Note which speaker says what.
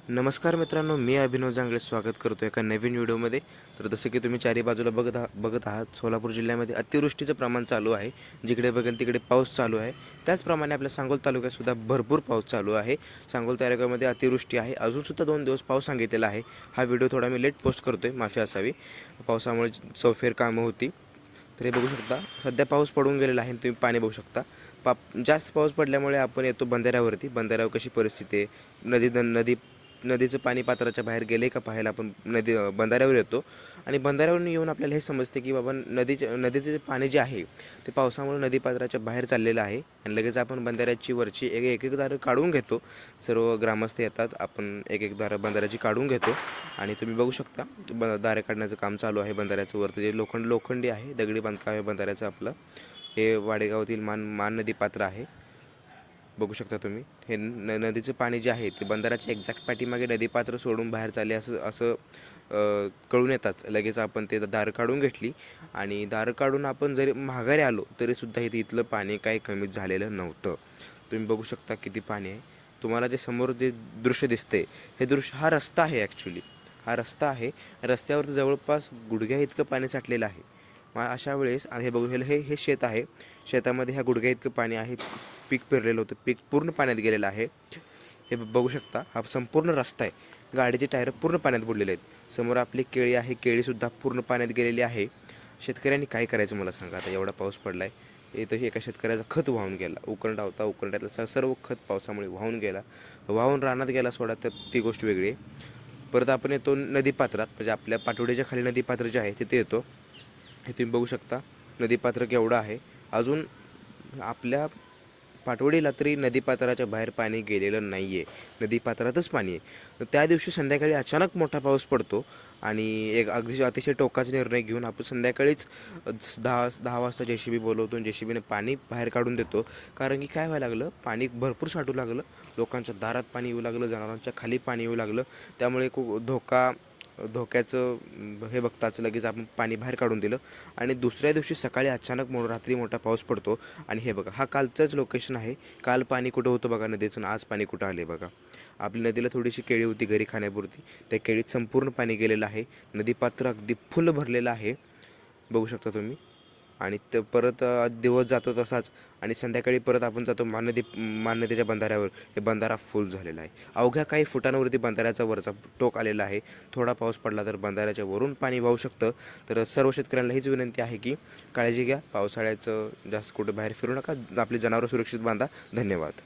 Speaker 1: नमस्कार मित्रांनो, मी अभिनव जांगळे स्वागत करतो एका नवीन व्हिडिओमध्ये. तर जसं की तुम्ही चारी बाजूला बघत आहात सोलापूर जिल्ह्यामध्ये अतिवृष्टीचं प्रमाण चालू आहे. जिकडे बघेल तिकडे पाऊस चालू आहे. त्याचप्रमाणे आपल्या सांगोल तालुक्यातसुद्धा भरपूर पाऊस चालू आहे. सांगोल तालुक्यामध्ये अतिवृष्टी आहे. अजूनसुद्धा 2 दिवस पाऊस सांगितलेला आहे. हा व्हिडिओ थोडा मी लेट पोस्ट करतो आहे, माफी असावी. पावसामुळे चौफेर कामं होती. तर हे बघू शकता, सध्या पाऊस पडून गेलेला आहे. तुम्ही पाणी बघू शकता. जास्त पाऊस पडल्यामुळे आपण येतो बंधाऱ्यावरती. बंधाऱ्यावर कशी परिस्थिती आहे, नदीचं पाणी पात्राच्या बाहेर गेले का पाहायला आपण बंधाऱ्यावर येतो. आणि बंधाऱ्यावरून येऊन आपल्याला हे समजते की बाबा नदीचे जे पाणी जे आहे ते पावसामुळे नदीपात्राच्या बाहेर चाललेलं आहे. आणि लगेच आपण बंधाऱ्याची वरची एक दारं काढून घेतो. सर्व ग्रामस्थ येतात, आपण एक दारं बंधाऱ्याची काढून घेतो. आणि तुम्ही बघू शकता दारे काढण्याचं काम चालू आहे. बंधाऱ्याचं वरतं जे लोखंडी आहे, दगडी बांधकाम आहे बंधाऱ्याचं आपलं. हे वाडेगावातील मान नदी पात्र आहे. बघू शकता तुम्ही. हे नदीचं पाणी जे आहे ते बंधाऱ्याच्या एक्झॅक्ट पाठीमागे नदीपात्र सोडून बाहेर चालले असं असं कळून येताच लगेच आपण ते दार काढून घेतली. आणि दार काढून आपण जरी माघारी आलो तरीसुद्धा इथलं पाणी काही कमीच झालेलं नव्हतं. तुम्ही बघू शकता किती पाणी आहे. तुम्हाला जे समोर जे दृश्य दिसते, हे दृश्य हा रस्ता आहे. ॲक्च्युली हा रस्ता आहे. रस्त्यावरती जवळपास गुडघ्या इतकं पाणी साठलेलं आहे. मग अशा वेळेस हे बघू हे हे शेत आहे. शेतामध्ये ह्या गुडघ्या इतकं पाणी आहे. पीक पेरलेलं होतं, पीक पूर्ण पाण्यात गेलेलं आहे. हे बघू शकता, हा संपूर्ण रस्ता आहे. गाडीचे टायर पूर्ण पाण्यात बुडलेले आहेत. समोर आपली केळी आहे, केळीसुद्धा पूर्ण पाण्यात गेलेली आहे. शेतकऱ्यांनी काय करायचं मला सांगा. आता एवढा पाऊस पडला आहे, इथं एका शेतकऱ्याचा खत वाहून गेला. उकरंडा होता, उकरंड्यातलं सर्व खत पावसामुळे वाहून गेला. वाहून रानात गेला सोडा, तर ती गोष्ट वेगळी आहे. परत आपण येतो नदीपात्रात, म्हणजे आपल्या पाटोडीच्या खाली नदीपात्र जे आहे तिथे येतो. हे तुम्ही बघू शकता नदीपात्र केवढं आहे. अजून आपल्या पाटवडीला तरी नदीपात्राच्या बाहेर पाणी गेलेलं नाही आहे, नदीपात्रातच पाणी आहे. तर त्या दिवशी संध्याकाळी अचानक मोठा पाऊस पडतो. आणि एक अतिशय टोकाचा निर्णय घेऊन आपण संध्याकाळीच 10 वाजता JCB बोलवतो. JCBने पाणी बाहेर काढून देतो. कारण की काय व्हायला लागलं, पाणी भरपूर साठू लागलं. लोकांच्या दारात पाणी येऊ लागलं, जनावरांच्या खाली पाणी येऊ लागलं. त्यामुळे खूप धोक्याचं हे बघताच लगेच आपण पाणी बाहेर काढून दिलं. आणि दुसऱ्या दिवशी सकाळी अचानक रात्री मोठा पाऊस पडतो. आणि हे बघा, हा कालचंच लोकेशन आहे. काल पाणी कुठं होतं बघा नदीचं, आज पाणी कुठं आले बघा. आपली नदीला थोडीशी केळी होती घरी खाण्यापुरती, त्या केळीत संपूर्ण पाणी गेलेलं आहे. नदीपात्र अगदी फुल भरलेलं आहे, बघू शकता तुम्ही. आणि परत दिवस जातो तसाच. आणि संध्याकाळी परत आपण जातो मान नदीच्या बंधाऱ्यावर. हे बंधारा फुल झालेला आहे. अवघ्या काही फुटांवरती बंधाऱ्याचा वरचा टोक आलेला आहे. थोडा पाऊस पडला तर बंधाऱ्याच्या वरून पाणी वाहू शकतं. तर सर्व शेतकऱ्यांना हीच विनंती आहे की काळजी घ्या. पावसाळ्याचं जास्त कुठं बाहेर फिरू नका. आपली जनावरं सुरक्षित बांधा. धन्यवाद.